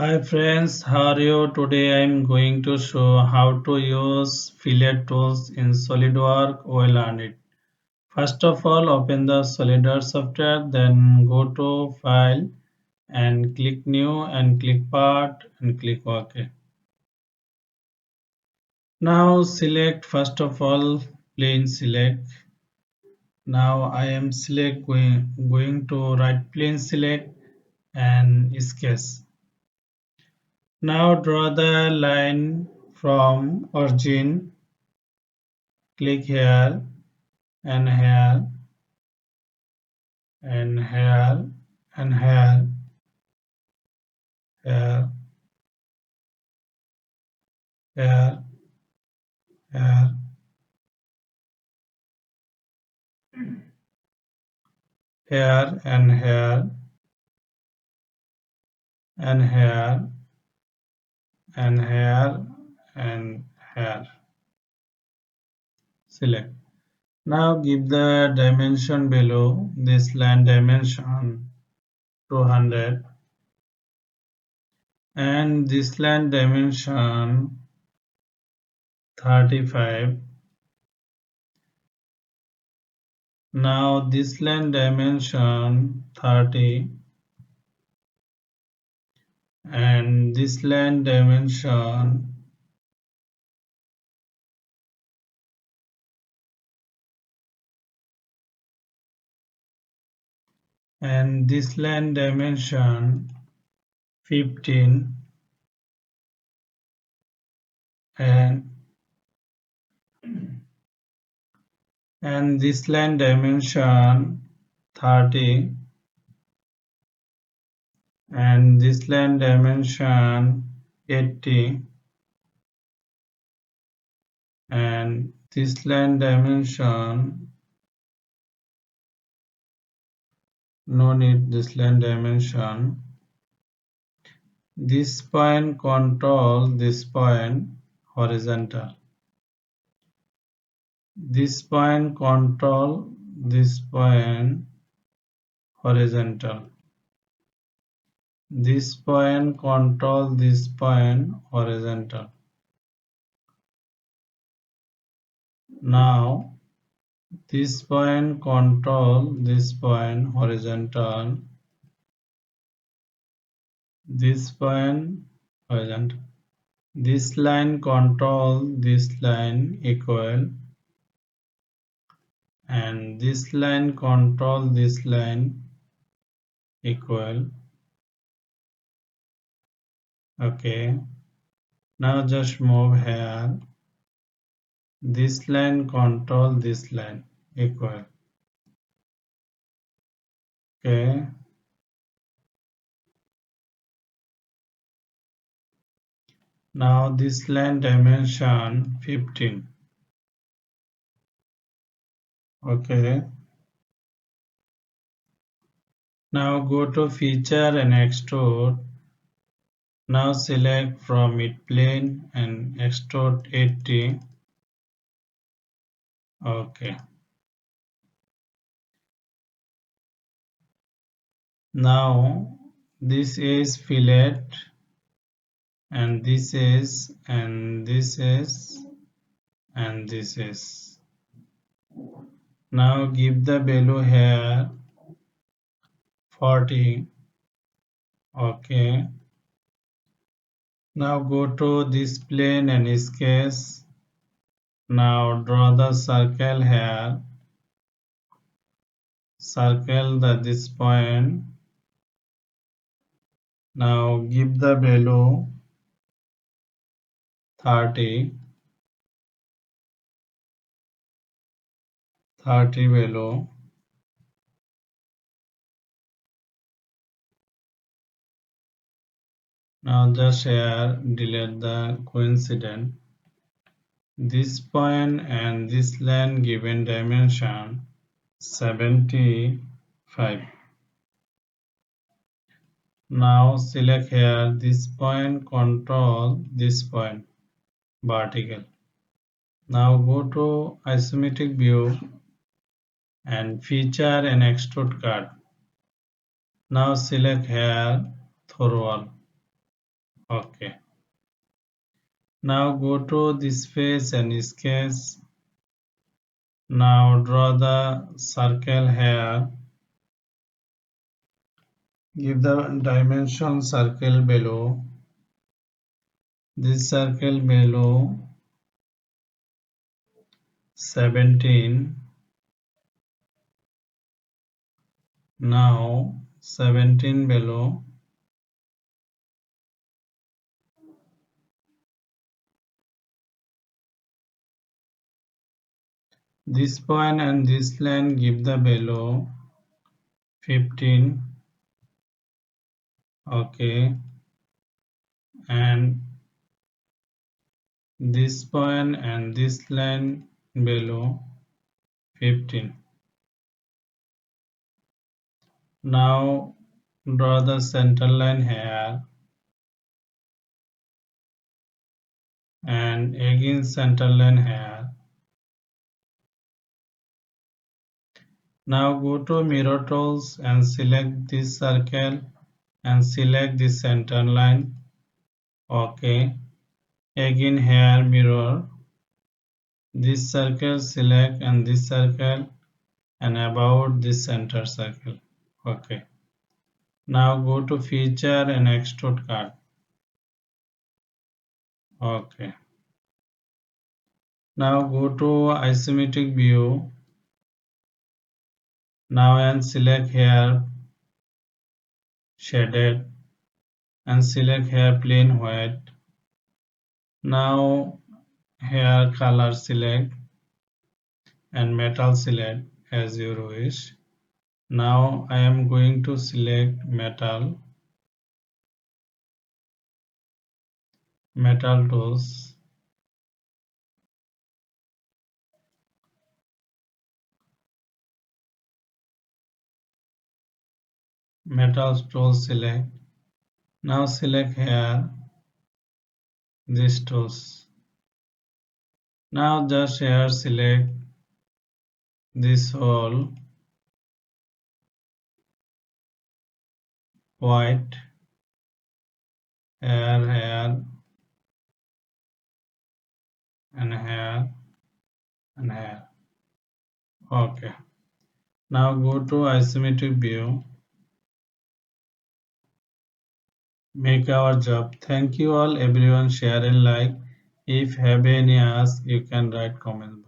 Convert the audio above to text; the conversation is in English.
Hi friends, how are you? Today I am going to show how to use Fillet tools in SolidWorks. Well learn it. First of all, open the SolidWorks software, then go to File and click New and click Part and click OK. Now select first of all plane select. Now I am going to right plane select and sketch. Now draw the line from origin. Click here and here and here and here, here, here, here, here and here and here and here and here. Select. Now give the dimension below this line dimension 200 and this line dimension 35. Now this line dimension 30 and this line dimension and this line dimension 15 and this line dimension 30 and this line dimension 80 and this line dimension no need this line dimension. This point control this point horizontal. This point control this point horizontal. This point control this point horizontal. Now this point control this point horizontal. This point horizontal. This line control this line equal and this line control this line equal. Okay. Now just move here. This line control this line equal. Okay. Now this line dimension 15. Okay. Now go to feature and extrude. Now select from it plane and extrude 80. Okay. Now this is fillet and this is and this is and this is. Now give the value here 40. Okay. Now go to this plane and sketch. Now draw the circle here. Circle this point. Now give the value 30 value. Now just here delete the coincident. This point and this line given dimension 75. Now select here this point control this point vertical. Now go to isometric view and feature and extrude cut. Now select here through wall. Okay. Now go to this face and sketch. Now draw the circle here. Give the dimension circle below. This circle below 17. Now 17 below. This point and this line give the below 15. Okay. And this point and this line below 15. Now draw the center line here and again center line here. Now go to mirror tools and select this circle and select the center line. Okay. Again here mirror. This circle select and this circle and about this center circle. Okay. Now go to feature and extrude card. Okay. Now go to isometric view. Now and select here shaded and select here plain white. Now here color select and metal select as you wish. Now I am going to select metal tools. Metal tools select. Now select here these tools. Now just here select this whole white here and here and here. Okay. Now go to isometric view. Make our job. Thank you all everyone, share and like. If have any ask you can write comment.